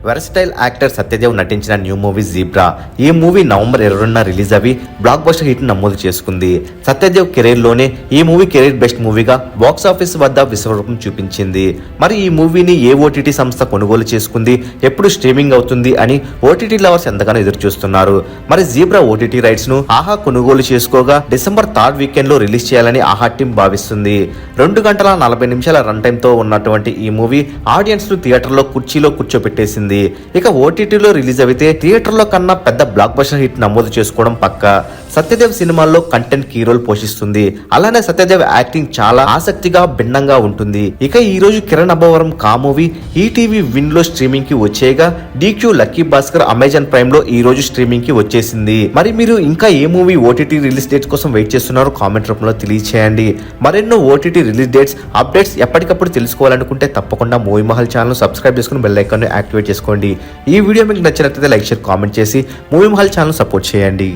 Versatile actor Satyadev నటించిన new movie Zebra. ఈ movie November 22న రిలీజ్ అవి బ్లాక్ బస్టర్ హిట్ నమోదు చేసుకుంది. సత్యదేవ్ కెరీర్ లోనే ఈ మూవీ కెరీర్ బెస్ట్ మూవీగా బాక్స్ ఆఫీస్ వద్ద విశ్వరూపం చూపించింది. మరి ఈ మూవీని ఏ ఓటీటీ సంస్థ కొనుగోలు చేసుకుంది, ఎప్పుడు స్ట్రీమింగ్ అవుతుంది అని ఓటీటీ లవర్స్ ఎంతగానో ఎదురు చూస్తున్నారు. మరి జీబ్రా ఓటీటీ రైట్స్ ను ఆహా కొనుగోలు చేసుకోగా డిసెంబర్ 3rd వీకెండ్ లో రిలీజ్ చేయాలని ఆహా టీం భావిస్తుంది. 2 గంటల 40 నిమిషాల రన్ టైమ్ తో ఉన్నటువంటి ఈ మూవీ ఆడియన్స్ ను థియేటర్ లో కుర్చీలో కూర్చోబెట్టేసింది. ఇక ఓటీటీలో రిలీజ్ అయితే థియేటర్లో కన్నా పెద్ద బ్లాక్ బస్టర్ హిట్ నమోదు చేసుకోవడం పక్కా. సత్యదేవ్ సినిమాల్లో కంటెంట్ కీ రోల్ పోషిస్తుంది. అలానే సత్యదేవ్ యాక్టింగ్ చాలా ఆసక్తిగా భిన్నంగా ఉంటుంది. ఇక ఈ రోజు Kiran Abbavaram Ka movie ETV Win లో స్ట్రీమింగ్ కి వచ్చేయగా DQ Lucky Bhaskar Amazon Prime లో ఈ రోజు స్ట్రీమింగ్ కి వచ్చేసింది. మరి మీరు ఇంకా ఏ మూవీ ఓటీటీ రిలీజ్ డేట్స్ కోసం వెయిట్ చేస్తున్నారో కామెంట్ రూపంలో తెలియచేయండి. మరెన్నో ఓటీటీ రిలీజ్ డేట్స్ అప్డేట్స్ ఎప్పటికప్పుడు తెలుసుకోవాలనుకుంటే తప్పకుండా మూవీ మహల్ ఛానల్ సబ్స్క్రైబ్ చేసుకుని బెల్ ఐకాన్ యాక్టివేట్ చేసుకోండి. ఈ వీడియో మీకు నచ్చినట్లయితే లైక్ షేర్ కామెంట్ చేసి మూవీ మహల్ ఛానల్ సపోర్ట్ చేయండి.